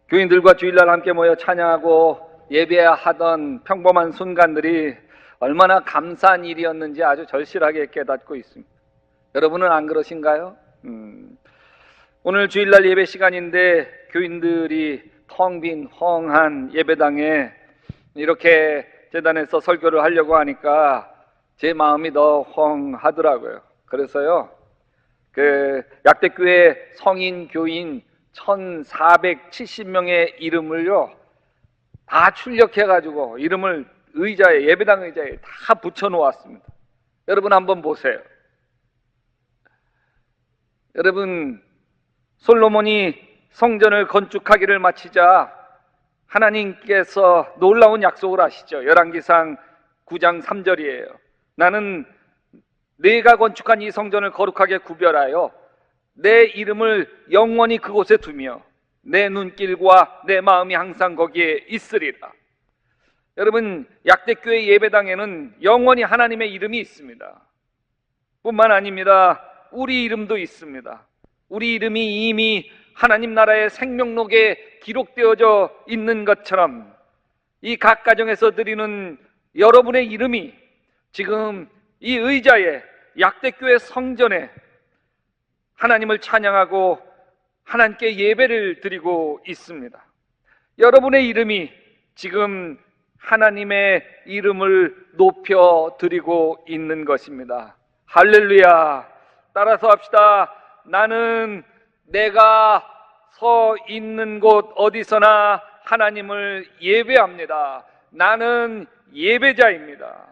교인들과 주일날 함께 모여 찬양하고 예배하던 평범한 순간들이 얼마나 감사한 일이었는지 아주 절실하게 깨닫고 있습니다. 여러분은 안 그러신가요? 오늘 주일날 예배 시간인데 교인들이 텅 빈 헝한 예배당에 이렇게 재단에서 설교를 하려고 하니까 제 마음이 더 헝하더라고요. 그래서요, 약대교회 성인 교인 1470명의 이름을요 다 출력해가지고 이름을 의자에, 예배당 의자에 다 붙여놓았습니다. 여러분 한번 보세요. 여러분, 솔로몬이 성전을 건축하기를 마치자 하나님께서 놀라운 약속을 하시죠. 열왕기상 9장 3절이에요. 나는 내가 건축한 이 성전을 거룩하게 구별하여 내 이름을 영원히 그곳에 두며 내 눈길과 내 마음이 항상 거기에 있으리라. 여러분, 약대교회 예배당에는 영원히 하나님의 이름이 있습니다. 뿐만 아닙니다. 우리 이름도 있습니다. 우리 이름이 이미 하나님 나라의 생명록에 기록되어져 있는 것처럼 이 각 가정에서 드리는 여러분의 이름이 지금 이 의자에, 약대교회 성전에 하나님을 찬양하고 하나님께 예배를 드리고 있습니다. 여러분의 이름이 지금 하나님의 이름을 높여 드리고 있는 것입니다. 할렐루야. 따라서 합시다. 나는 내가 서 있는 곳 어디서나 하나님을 예배합니다. 나는 예배자입니다.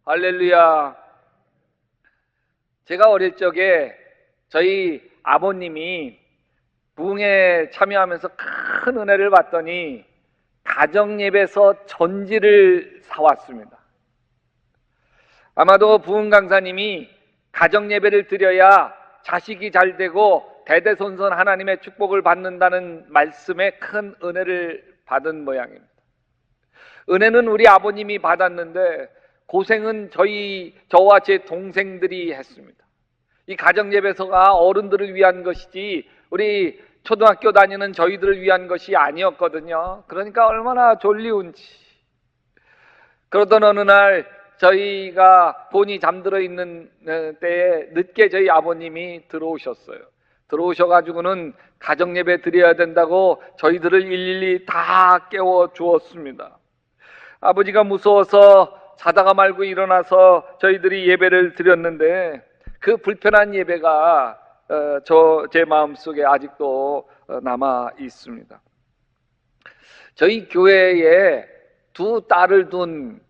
할렐루야. 제가 어릴 적에 저희 아버님이 부흥에 참여하면서 큰 은혜를 받더니 가정예배에서 전지를 사왔습니다. 아마도 부흥 강사님이 가정예배를 드려야 자식이 잘 되고 대대손손 하나님의 축복을 받는다는 말씀에 큰 은혜를 받은 모양입니다. 은혜는 우리 아버님이 받았는데 고생은 저와 제 동생들이 했습니다. 이 가정예배소가 어른들을 위한 것이지 우리 초등학교 다니는 저희들을 위한 것이 아니었거든요. 그러니까 얼마나 졸리운지. 그러던 어느 날 저희가 본이 잠들어 있는 때에 늦게 저희 아버님이 들어오셨어요. 들어오셔가지고는 가정예배 드려야 된다고 저희들을 일일이 다 깨워 주었습니다. 아버지가 무서워서 자다가 말고 일어나서 저희들이 예배를 드렸는데 그 불편한 예배가 제 마음속에 아직도 남아 있습니다. 저희 교회에 두 딸을 둔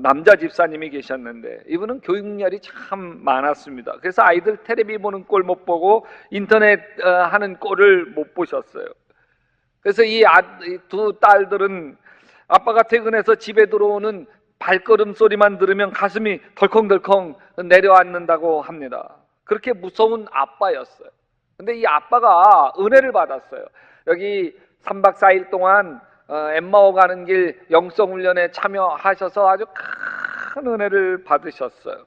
남자 집사님이 계셨는데 이분은 교육열이 참 많았습니다. 그래서 아이들 텔레비 보는 꼴 못 보고 인터넷 하는 꼴을 못 보셨어요. 그래서 이 두 딸들은 아빠가 퇴근해서 집에 들어오는 발걸음 소리만 들으면 가슴이 덜컹덜컹 내려앉는다고 합니다. 그렇게 무서운 아빠였어요. 근데 이 아빠가 은혜를 받았어요. 여기 3박 4일 동안 엠마오 가는 길 영성훈련에 참여하셔서 아주 큰 은혜를 받으셨어요.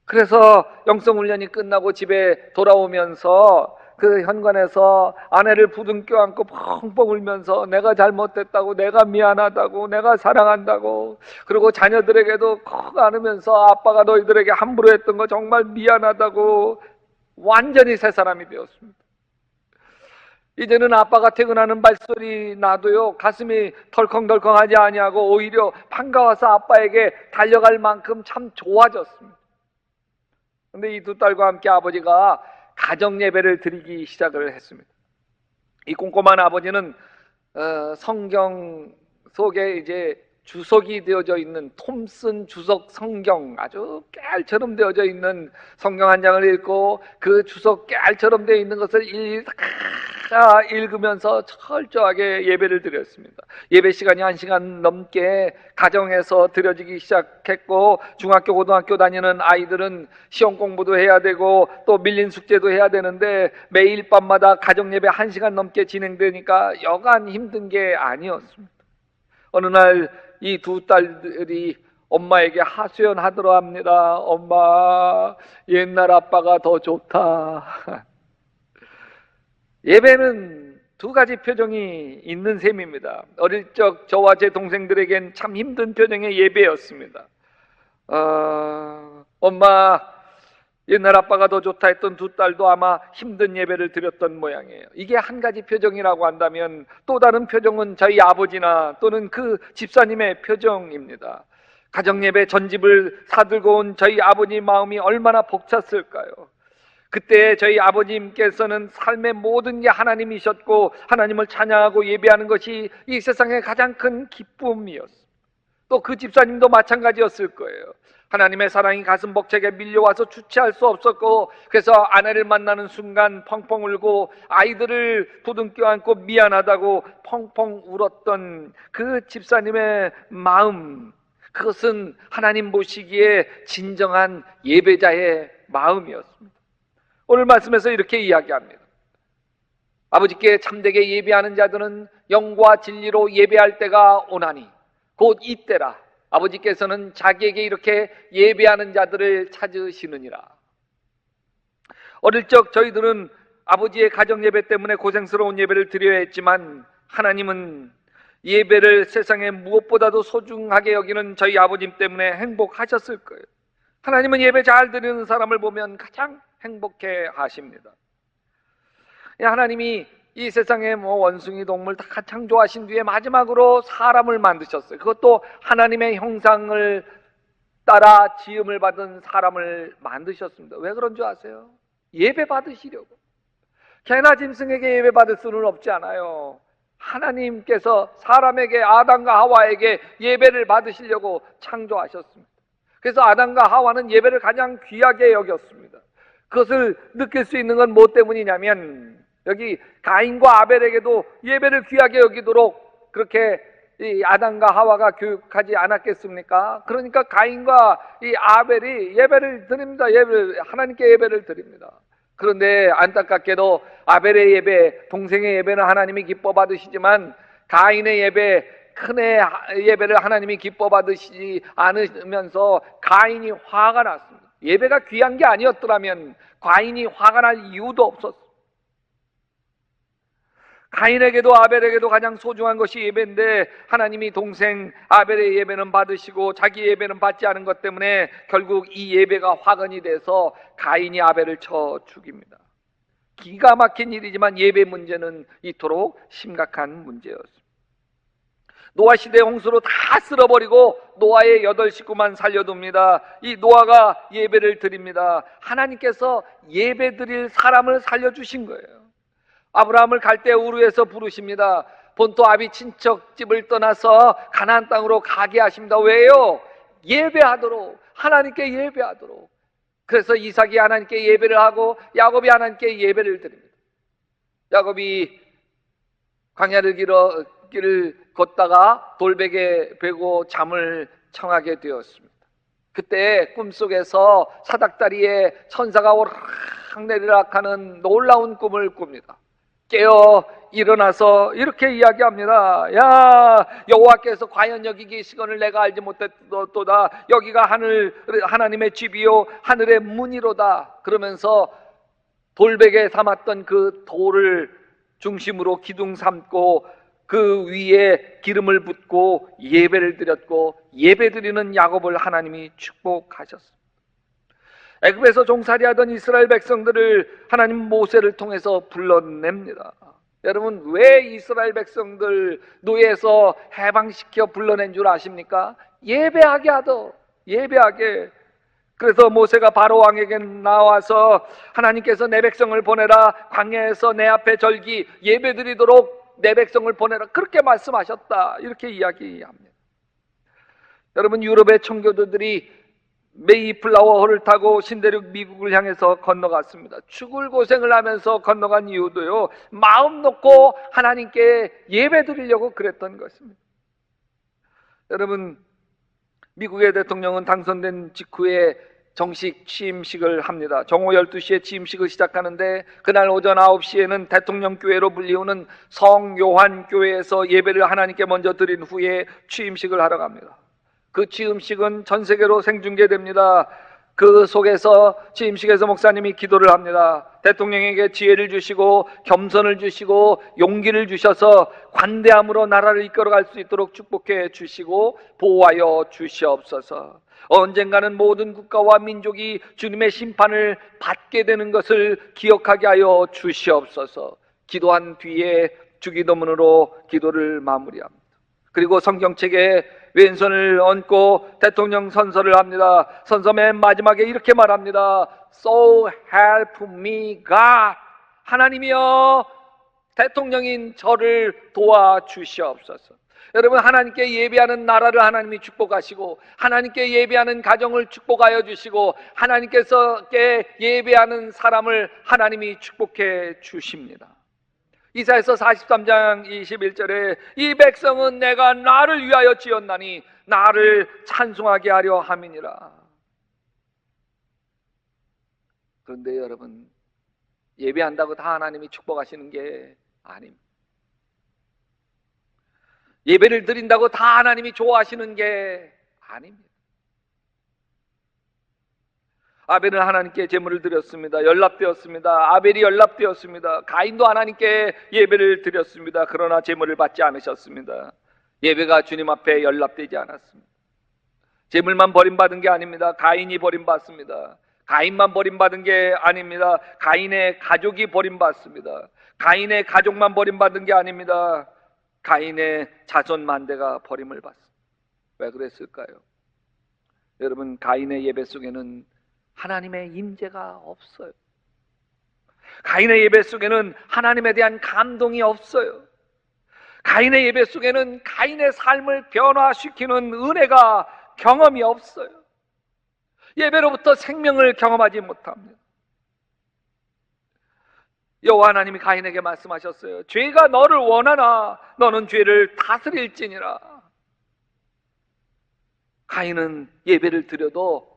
그래서 영성훈련이 끝나고 집에 돌아오면서 그 현관에서 아내를 부둥켜 안고 펑펑 울면서 내가 잘못됐다고, 내가 미안하다고, 내가 사랑한다고, 그리고 자녀들에게도 콕 안으면서 아빠가 너희들에게 함부로 했던 거 정말 미안하다고 완전히 새 사람이 되었습니다. 이제는 아빠가 퇴근하는 발소리 나도요 가슴이 덜컹덜컹하지 아니하고 오히려 반가워서 아빠에게 달려갈 만큼 참 좋아졌습니다. 그런데 이 두 딸과 함께 아버지가 가정예배를 드리기 시작을 했습니다. 이 꼼꼼한 아버지는 성경 속에 이제 주석이 되어져 있는 톰슨 주석 성경, 아주 깨알처럼 되어져 있는 성경 한 장을 읽고 그 주석 깨알처럼 되어 있는 것을 일일이 다 읽으면서 철저하게 예배를 드렸습니다. 예배 시간이 1시간 넘게 가정에서 드려지기 시작했고, 중학교 고등학교 다니는 아이들은 시험 공부도 해야 되고 또 밀린 숙제도 해야 되는데 매일 밤마다 가정예배 1시간 넘게 진행되니까 여간 힘든 게 아니었습니다. 어느 날 이 두 딸들이 엄마에게 하소연하더라 합니다. 엄마, 옛날 아빠가 더 좋다. 예배는 두 가지 표정이 있는 셈입니다. 어릴 적 저와 제 동생들에겐 참 힘든 표정의 예배였습니다. 엄마, 옛날 아빠가 더 좋다 했던 두 딸도 아마 힘든 예배를 드렸던 모양이에요. 이게 한 가지 표정이라고 한다면 또 다른 표정은 저희 아버지나 또는 그 집사님의 표정입니다. 가정예배 전집을 사들고 온 저희 아버지 마음이 얼마나 벅찼을까요? 그때 저희 아버님께서는 삶의 모든 게 하나님이셨고 하나님을 찬양하고 예배하는 것이 이 세상의 가장 큰 기쁨이었습니다. 또 그 집사님도 마찬가지였을 거예요. 하나님의 사랑이 가슴 벅차게 밀려와서 주체할 수 없었고, 그래서 아내를 만나는 순간 펑펑 울고 아이들을 부둥켜 안고 미안하다고 펑펑 울었던 그 집사님의 마음, 그것은 하나님 보시기에 진정한 예배자의 마음이었습니다. 오늘 말씀에서 이렇게 이야기합니다. 아버지께 참되게 예배하는 자들은 영과 진리로 예배할 때가 오나니 곧 이때라. 아버지께서는 자기에게 이렇게 예배하는 자들을 찾으시느니라. 어릴 적 저희들은 아버지의 가정예배 때문에 고생스러운 예배를 드려야 했지만 하나님은 예배를 세상에 무엇보다도 소중하게 여기는 저희 아버님 때문에 행복하셨을 거예요. 하나님은 예배 잘 드리는 사람을 보면 가장 행복해 하십니다. 하나님이 이 세상에 원숭이 동물 다 창조하신 뒤에 마지막으로 사람을 만드셨어요. 그것도 하나님의 형상을 따라 지음을 받은 사람을 만드셨습니다. 왜 그런 줄 아세요? 예배 받으시려고. 개나 짐승에게 예배 받을 수는 없지 않아요. 하나님께서 사람에게, 아담과 하와에게 예배를 받으시려고 창조하셨습니다. 그래서 아담과 하와는 예배를 가장 귀하게 여겼습니다. 그것을 느낄 수 있는 건 뭐 때문이냐면 여기 가인과 아벨에게도 예배를 귀하게 여기도록 그렇게 이 아담과 하와가 교육하지 않았겠습니까? 그러니까 가인과 이 아벨이 예배를 드립니다. 하나님께 예배를 드립니다. 그런데 안타깝게도 아벨의 예배, 동생의 예배는 하나님이 기뻐 받으시지만 가인의 예배, 큰애 예배를 하나님이 기뻐 받으시지 않으면서 가인이 화가 났습니다. 예배가 귀한 게 아니었더라면 가인이 화가 날 이유도 없었습니다. 가인에게도 아벨에게도 가장 소중한 것이 예배인데 하나님이 동생 아벨의 예배는 받으시고 자기 예배는 받지 않은 것 때문에 결국 이 예배가 화근이 돼서 가인이 아벨을 쳐 죽입니다. 기가 막힌 일이지만 예배 문제는 이토록 심각한 문제였습니다. 노아 시대 홍수로 다 쓸어버리고 노아의 8 식구만 살려둡니다. 이 노아가 예배를 드립니다. 하나님께서 예배 드릴 사람을 살려주신 거예요. 아브라함을 갈대 우르에서 부르십니다. 본토 아비 친척집을 떠나서 가나안 땅으로 가게 하십니다. 왜요? 예배하도록, 하나님께 예배하도록. 그래서 이삭이 하나님께 예배를 하고 야곱이 하나님께 예배를 드립니다. 야곱이 광야를 길을 걷다가 돌베개 베고 잠을 청하게 되었습니다. 그때 꿈속에서 사닥다리에 천사가 오락내리락하는 놀라운 꿈을 꿉니다. 깨어 일어나서 이렇게 이야기합니다. 야, 여호와께서 과연 여기 계시거늘 내가 알지 못했도다. 여기가 하나님의 집이요 하늘의 문이로다. 그러면서 돌베개 삼았던 그 돌을 중심으로 기둥 삼고 그 위에 기름을 붓고 예배를 드렸고 예배 드리는 야곱을 하나님이 축복하셨습니다. 애굽에서 종살이하던 이스라엘 백성들을 하나님 모세를 통해서 불러냅니다. 여러분, 왜 이스라엘 백성들 노예에서 해방시켜 불러낸 줄 아십니까? 예배하게 하도록, 예배하게. 그래서 모세가 바로 왕에게 나와서 하나님께서 내 백성을 보내라, 광야에서 내 앞에 절기 예배드리도록 내 백성을 보내라, 그렇게 말씀하셨다, 이렇게 이야기합니다. 여러분, 유럽의 청교도들이 메이플라워호를 타고 신대륙 미국을 향해서 건너갔습니다. 죽을 고생을 하면서 건너간 이유도요, 마음 놓고 하나님께 예배 드리려고 그랬던 것입니다. 여러분, 미국의 대통령은 당선된 직후에 정식 취임식을 합니다. 정오 12시에 취임식을 시작하는데 그날 오전 9시에는 대통령교회로 불리우는 성요한교회에서 예배를 하나님께 먼저 드린 후에 취임식을 하러 갑니다. 그 취임식은 전 세계로 생중계됩니다. 그 속에서 취임식에서 목사님이 기도를 합니다. 대통령에게 지혜를 주시고 겸손을 주시고 용기를 주셔서 관대함으로 나라를 이끌어갈 수 있도록 축복해 주시고 보호하여 주시옵소서. 언젠가는 모든 국가와 민족이 주님의 심판을 받게 되는 것을 기억하게 하여 주시옵소서. 기도한 뒤에 주기도문으로 기도를 마무리합니다. 그리고 성경책에 왼손을 얹고 대통령 선서를 합니다. 선서 맨 마지막에 이렇게 말합니다. So help me God. 하나님이여 대통령인 저를 도와주시옵소서. 여러분, 하나님께 예배하는 나라를 하나님이 축복하시고 하나님께 예배하는 가정을 축복하여 주시고 하나님께서 예배하는 사람을 하나님이 축복해 주십니다. 이사야서 43장 21절에 이 백성은 내가 나를 위하여 지었나니 나를 찬송하게 하려 함이니라. 그런데 여러분, 예배한다고 다 하나님이 축복하시는 게 아닙니다. 예배를 드린다고 다 하나님이 좋아하시는 게 아닙니다. 아벨은 하나님께 제물을 드렸습니다. 연락되었습니다. 아벨이 연락되었습니다. 가인도 하나님께 예배를 드렸습니다. 그러나 제물을 받지 않으셨습니다. 예배가 주님 앞에 연락되지 않았습니다. 제물만 버림받은 게 아닙니다. 가인이 버림받습니다. 가인만 버림받은 게 아닙니다. 가인의 가족이 버림받습니다. 가인의 가족만 버림받은 게 아닙니다. 가인의 자손 만대가 버림을 받습니다. 왜 그랬을까요? 여러분, 가인의 예배 속에는 하나님의 임재가 없어요. 가인의 예배 속에는 하나님에 대한 감동이 없어요. 가인의 예배 속에는 가인의 삶을 변화시키는 은혜가 경험이 없어요. 예배로부터 생명을 경험하지 못합니다. 여호와 하나님이 가인에게 말씀하셨어요. 죄가 너를 원하나 너는 죄를 다스릴지니라. 가인은 예배를 드려도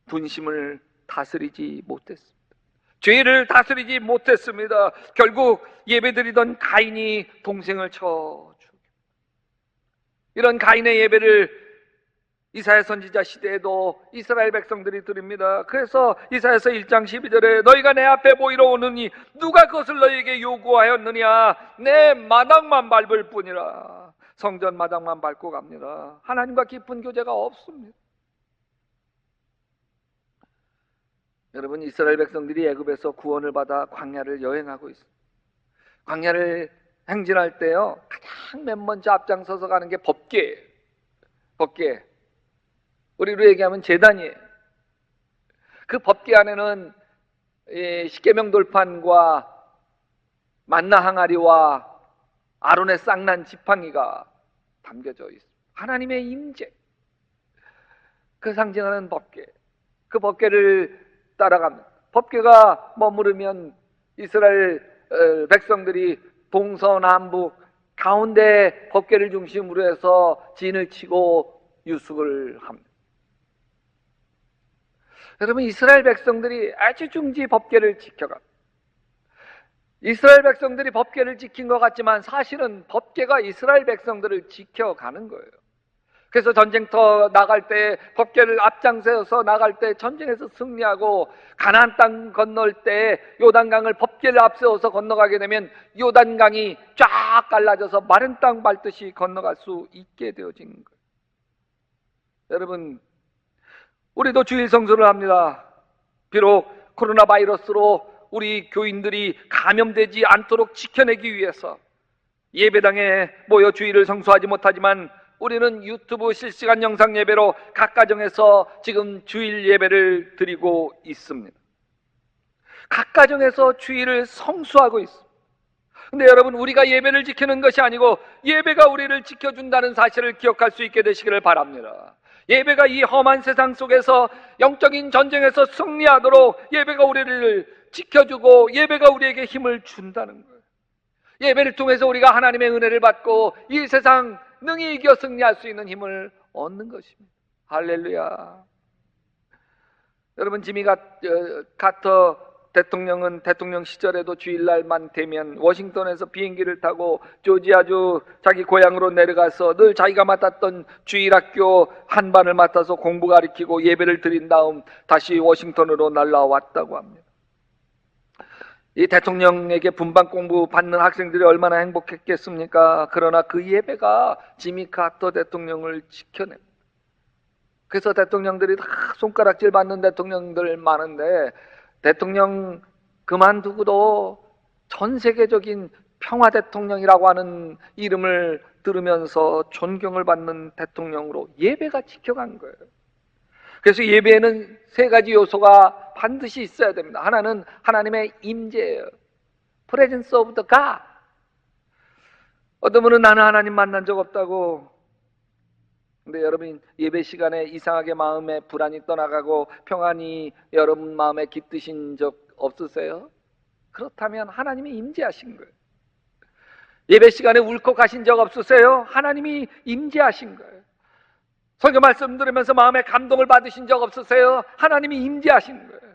분심을 다스리지 못했습니다. 죄를 다스리지 못했습니다. 결국 예배드리던 가인이 동생을 쳐 죽입니다. 이런 가인의 예배를 이사야 선지자 시대에도 이스라엘 백성들이 드립니다. 그래서 이사야서 1장 12절에 너희가 내 앞에 모이러 오느니 누가 그것을 너희에게 요구하였느냐? 내 마당만 밟을 뿐이라. 성전 마당만 밟고 갑니다. 하나님과 깊은 교제가 없습니다. 여러분, 이스라엘 백성들이 애굽에서 구원을 받아 광야를 여행하고 있습니다. 광야를 행진할 때요, 가장 맨 먼저 앞장서서 가는 게 법궤예요. 법궤. 우리로 얘기하면 제단이에요. 그 법궤 안에는 십계명 돌판과 만나 항아리와 아론의 쌍난 지팡이가 담겨져 있습니다. 하나님의 임재, 그 상징하는 법궤. 그 법궤를 따라갑니다. 법궤가 머무르면 이스라엘 백성들이 동서남북 가운데 법궤를 중심으로 해서 진을 치고 유숙을 합니다. 여러분, 이스라엘 백성들이 아주 중지 법궤를 지켜갑니다. 이스라엘 백성들이 법궤를 지킨 것 같지만 사실은 법궤가 이스라엘 백성들을 지켜가는 거예요. 그래서 전쟁터 나갈 때 법궤를 앞장서서 나갈 때 전쟁에서 승리하고 가나안 땅 건널 때 요단강을 법궤를 앞세워서 건너가게 되면 요단강이 쫙 갈라져서 마른 땅 밟듯이 건너갈 수 있게 되어진 거예요. 여러분, 우리도 주일 성수를 합니다. 비록 코로나 바이러스로 우리 교인들이 감염되지 않도록 지켜내기 위해서 예배당에 모여 주일을 성수하지 못하지만 우리는 유튜브 실시간 영상 예배로 각 가정에서 지금 주일 예배를 드리고 있습니다. 각 가정에서 주일을 성수하고 있습니다. 근데 여러분, 우리가 예배를 지키는 것이 아니고 예배가 우리를 지켜준다는 사실을 기억할 수 있게 되시기를 바랍니다. 예배가 이 험한 세상 속에서 영적인 전쟁에서 승리하도록 예배가 우리를 지켜주고 예배가 우리에게 힘을 준다는 거예요. 예배를 통해서 우리가 하나님의 은혜를 받고 이 세상 능히 이겨 승리할 수 있는 힘을 얻는 것입니다. 할렐루야. 여러분, 지미 카터 대통령은 대통령 시절에도 주일날만 되면 워싱턴에서 비행기를 타고 조지아주 자기 고향으로 내려가서 늘 자기가 맡았던 주일학교 한 반을 맡아서 공부 가르치고 예배를 드린 다음 다시 워싱턴으로 날라왔다고 합니다. 이 대통령에게 분반 공부 받는 학생들이 얼마나 행복했겠습니까? 그러나 그 예배가 지미 카터 대통령을 지켜냅니다. 그래서 대통령들이 다 손가락질 받는 대통령들 많은데 대통령 그만두고도 전 세계적인 평화 대통령이라고 하는 이름을 들으면서 존경을 받는 대통령으로 예배가 지켜간 거예요. 그래서 예배에는 세 가지 요소가 반드시 있어야 됩니다. 하나는 하나님의 임재예요. Presence of the God. 어떤 분은 나는 하나님 만난 적 없다고. 근데 여러분 예배 시간에 이상하게 마음에 불안이 떠나가고 평안이 여러분 마음에 깃드신 적 없으세요? 그렇다면 하나님이 임재하신 거예요. 예배 시간에 울컥하신 적 없으세요? 하나님이 임재하신 거예요. 성경 말씀 들으면서 마음에 감동을 받으신 적 없으세요? 하나님이 임재하신 거예요.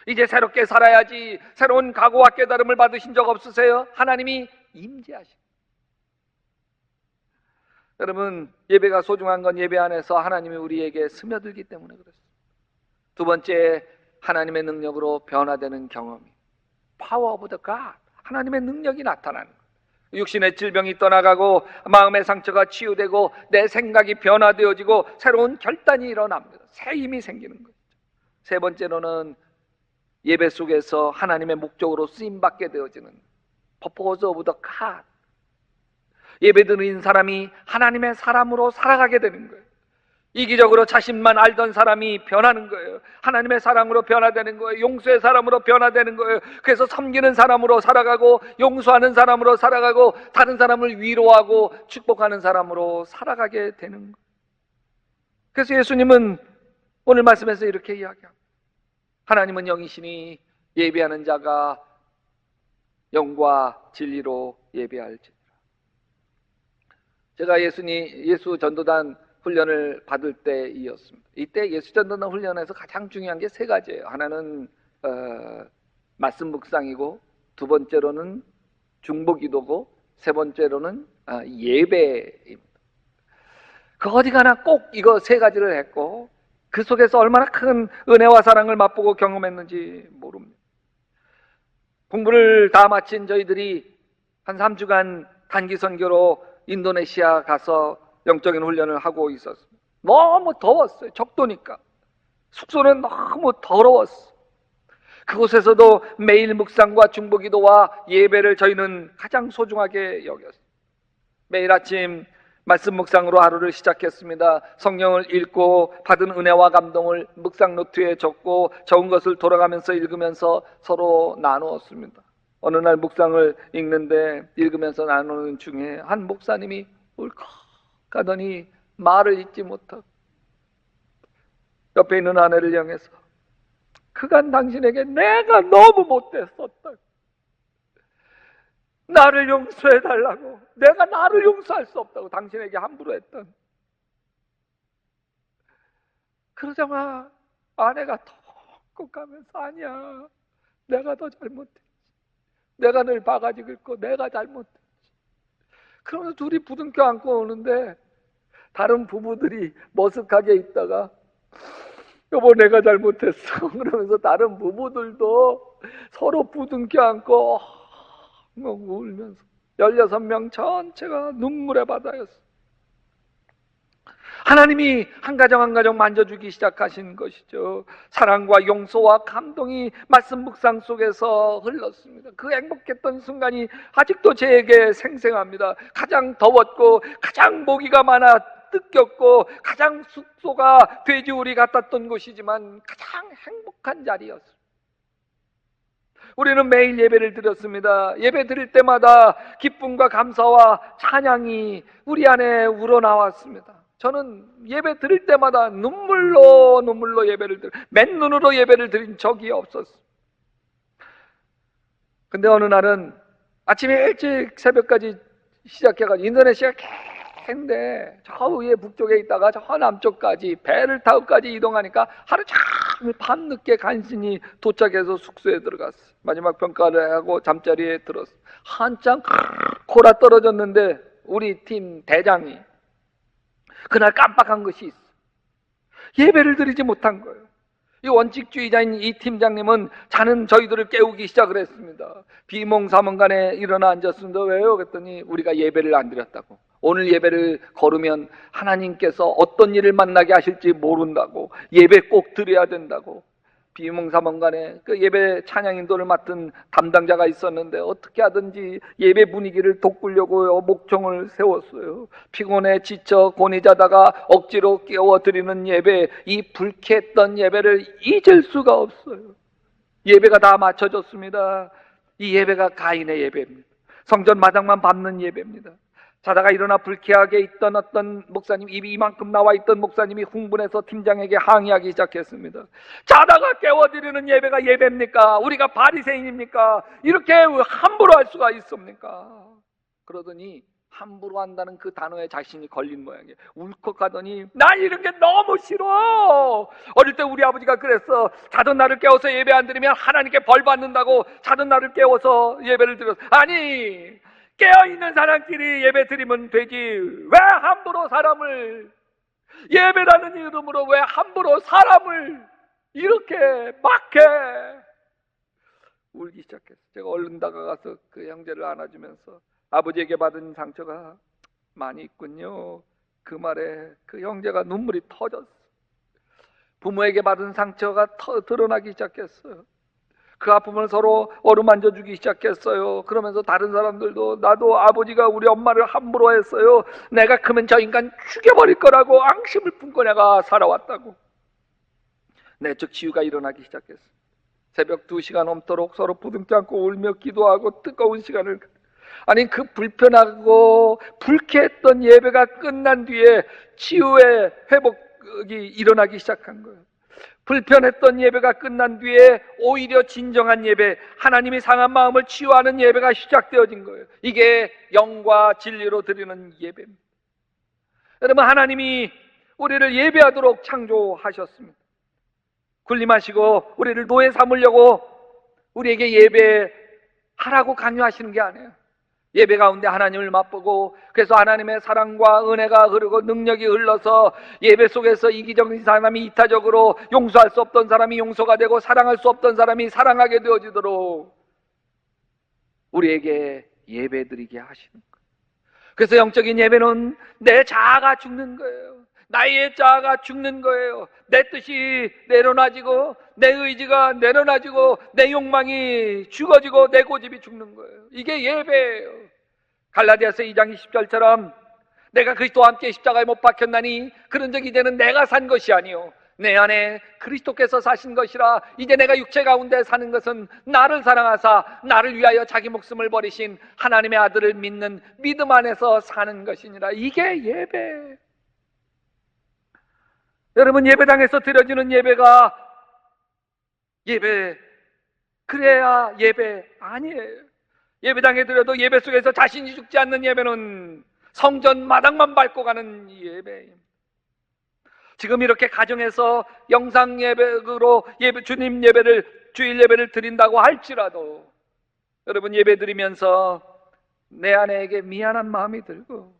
이제 새롭게 살아야지 새로운 각오와 깨달음을 받으신 적 없으세요? 하나님이 임재하신 거예요. 여러분 예배가 소중한 건 예배 안에서 하나님이 우리에게 스며들기 때문에 그렇습니다. 두 번째, 하나님의 능력으로 변화되는 경험이 Power of the God. 하나님의 능력이 나타나는 거예요. 육신의 질병이 떠나가고 마음의 상처가 치유되고 내 생각이 변화되어지고 새로운 결단이 일어납니다. 새 힘이 생기는 거죠. 세 번째로는 예배 속에서 하나님의 목적으로 쓰임받게 되어지는 Purpose of the God. 예배 드리는 사람이 하나님의 사람으로 살아가게 되는 거예요. 이기적으로 자신만 알던 사람이 변하는 거예요. 하나님의 사랑으로 변화되는 거예요. 용서의 사람으로 변화되는 거예요. 그래서 섬기는 사람으로 살아가고 용서하는 사람으로 살아가고 다른 사람을 위로하고 축복하는 사람으로 살아가게 되는 거예요. 그래서 예수님은 오늘 말씀에서 이렇게 이야기합니다. 하나님은 영이시니 예배하는 자가 영과 진리로 예배할지니라. 제가 예수 전도단 훈련을 받을 때이었습니다. 이때 예수 전도단 훈련에서 가장 중요한 게 세 가지예요. 하나는 말씀 묵상이고, 두 번째로는 중보기도고, 세 번째로는 예배입니다. 그 어디 가나 꼭 이거 세 가지를 했고 그 속에서 얼마나 큰 은혜와 사랑을 맛보고 경험했는지 모릅니다. 공부를 다 마친 저희들이 한 3주간 단기 선교로 인도네시아 가서 영적인 훈련을 하고 있었습니다. 너무 더웠어요. 적도니까. 숙소는 너무 더러웠어요. 그곳에서도 매일 묵상과 중보기도와 예배를 저희는 가장 소중하게 여겼어요. 매일 아침 말씀 묵상으로 하루를 시작했습니다. 성경을 읽고 받은 은혜와 감동을 묵상 노트에 적고 적은 것을 돌아가면서 읽으면서 서로 나누었습니다. 어느 날 묵상을 읽는데 읽으면서 나누는 중에 한 목사님이 울컥하더니 말을 잇지 못하고 옆에 있는 아내를 향해서 그간 당신에게 내가 너무 못됐었다. 나를 용서해달라고. 내가 나를 용서할 수 없다고 당신에게 함부로 했던. 그러자마 아내가 턱 가면서 아니야. 내가 더 잘못했지. 내가 늘 바가지 긁고 내가 잘못했지. 그러면서 둘이 부둥켜 안고 오는데 다른 부부들이 머쓱하게 있다가 여보 내가 잘못했어. 그러면서 다른 부부들도 서로 부둥켜 안고 울면서 16명 전체가 눈물의 바다였어. 하나님이 한 가정 한 가정 만져주기 시작하신 것이죠. 사랑과 용서와 감동이 말씀 묵상 속에서 흘렀습니다. 그 행복했던 순간이 아직도 제게 생생합니다. 가장 더웠고 가장 모기가 많아 뜯겼고 가장 숙소가 돼지우리 같았던 곳이지만 가장 행복한 자리였습니다. 우리는 매일 예배를 드렸습니다. 예배 드릴 때마다 기쁨과 감사와 찬양이 우리 안에 우러나왔습니다. 저는 예배 드릴 때마다 눈물로 예배를 맨눈으로 예배를 드린 적이 없었어요. 근데 어느 날은 아침에 일찍 새벽까지 시작해가지고 인도네시아 캔데 저 위에 북쪽에 있다가 저 남쪽까지 배를 타고까지 이동하니까 하루 아침에 밤늦게 간신히 도착해서 숙소에 들어갔어. 마지막 평가를 하고 잠자리에 들었어. 한참 코라 떨어졌는데 우리 팀 대장이 그날 깜빡한 것이 있어. 예배를 드리지 못한 거예요. 이 원칙주의자인 이 팀장님은 자는 저희들을 깨우기 시작을 했습니다. 비몽사몽간에 일어나 앉았습니다. 왜요? 그랬더니 우리가 예배를 안 드렸다고. 오늘 예배를 거르면 하나님께서 어떤 일을 만나게 하실지 모른다고. 예배 꼭 드려야 된다고. 비몽사몽간에 그 예배 찬양 인도를 맡은 담당자가 있었는데 어떻게 하든지 예배 분위기를 돋구려고 목청을 세웠어요. 피곤해 지쳐 곤히 자다가 억지로 깨워드리는 예배, 이 불쾌했던 예배를 잊을 수가 없어요. 예배가 다 맞춰졌습니다. 이 예배가 가인의 예배입니다. 성전 마당만 밟는 예배입니다. 자다가 일어나 불쾌하게 있던 어떤 목사님, 입이 이만큼 나와 있던 목사님이 흥분해서 팀장에게 항의하기 시작했습니다. 자다가 깨워드리는 예배가 예배입니까? 우리가 바리새인입니까? 이렇게 함부로 할 수가 있습니까? 그러더니 함부로 한다는 그 단어에 자신이 걸린 모양이에요. 울컥하더니 나 이런 게 너무 싫어. 어릴 때 우리 아버지가 그랬어. 자던 나를 깨워서 예배 안 드리면 하나님께 벌 받는다고 자던 나를 깨워서 예배를 드렸어. 아니, 깨어있는 사람끼리 예배 드리면 되지. 왜 함부로 사람을, 예배라는 이름으로 왜 함부로 사람을 이렇게 막 해? 울기 시작했어. 제가 얼른 다가가서 그 형제를 안아주면서 아버지에게 받은 상처가 많이 있군요. 그 말에 그 형제가 눈물이 터졌어. 부모에게 받은 상처가 드러나기 시작했어요. 그 아픔을 서로 어루만져주기 시작했어요. 그러면서 다른 사람들도 나도 아버지가 우리 엄마를 함부로 했어요. 내가 크면 저 인간 죽여버릴 거라고 앙심을 품고 내가 살아왔다고. 내적 치유가 일어나기 시작했어요. 새벽 2시간 넘도록 서로 부둥켜 안고 울며 기도하고 뜨거운 시간을, 아니 그 불편하고 불쾌했던 예배가 끝난 뒤에 치유의 회복이 일어나기 시작한 거예요. 불편했던 예배가 끝난 뒤에 오히려 진정한 예배, 하나님이 상한 마음을 치유하는 예배가 시작되어진 거예요. 이게 영과 진리로 드리는 예배입니다. 여러분, 하나님이 우리를 예배하도록 창조하셨습니다. 군림하시고 우리를 노예 삼으려고 우리에게 예배하라고 강요하시는 게 아니에요. 예배 가운데 하나님을 맛보고, 그래서 하나님의 사랑과 은혜가 흐르고 능력이 흘러서 예배 속에서 이기적인 사람이 이타적으로, 용서할 수 없던 사람이 용서가 되고 사랑할 수 없던 사람이 사랑하게 되어지도록 우리에게 예배드리게 하시는 거예요. 그래서 영적인 예배는 내 자아가 죽는 거예요. 나의 자아가 죽는 거예요. 내 뜻이 내려놔지고 내 의지가 내려놔지고 내 욕망이 죽어지고 내 고집이 죽는 거예요. 이게 예배예요. 갈라디아서 2장 20절처럼 내가 그리스도와 함께 십자가에 못 박혔나니 그런 적 이제는 내가 산 것이 아니요 내 안에 그리스도께서 사신 것이라. 이제 내가 육체 가운데 사는 것은 나를 사랑하사 나를 위하여 자기 목숨을 버리신 하나님의 아들을 믿는 믿음 안에서 사는 것이니라. 이게 예배. 여러분, 예배당에서 드려지는 예배가 예배, 그래야 예배 아니에요. 예배당에 드려도 예배 속에서 자신이 죽지 않는 예배는 성전 마당만 밟고 가는 예배입니다. 지금 이렇게 가정에서 영상 예배로 주님 예배를, 주일 예배를 드린다고 할지라도 여러분, 예배 드리면서 내 아내에게 미안한 마음이 들고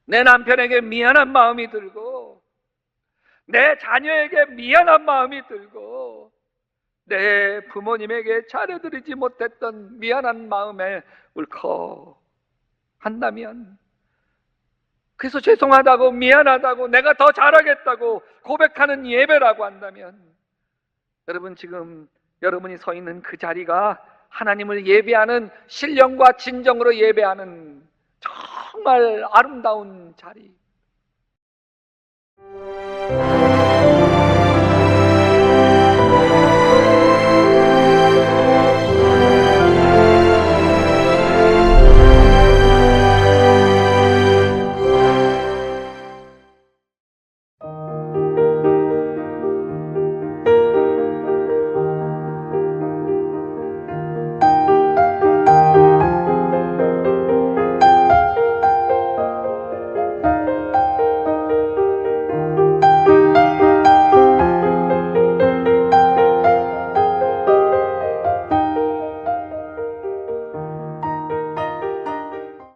내 남편에게 미안한 마음이 들고 내 자녀에게 미안한 마음이 들고 내 부모님에게 잘해드리지 못했던 미안한 마음에 울컥한다면, 그래서 죄송하다고 미안하다고 내가 더 잘하겠다고 고백하는 예배라고 한다면, 여러분, 지금 여러분이 서 있는 그 자리가 하나님을 예배하는, 신령과 진정으로 예배하는 정말 아름다운 자리.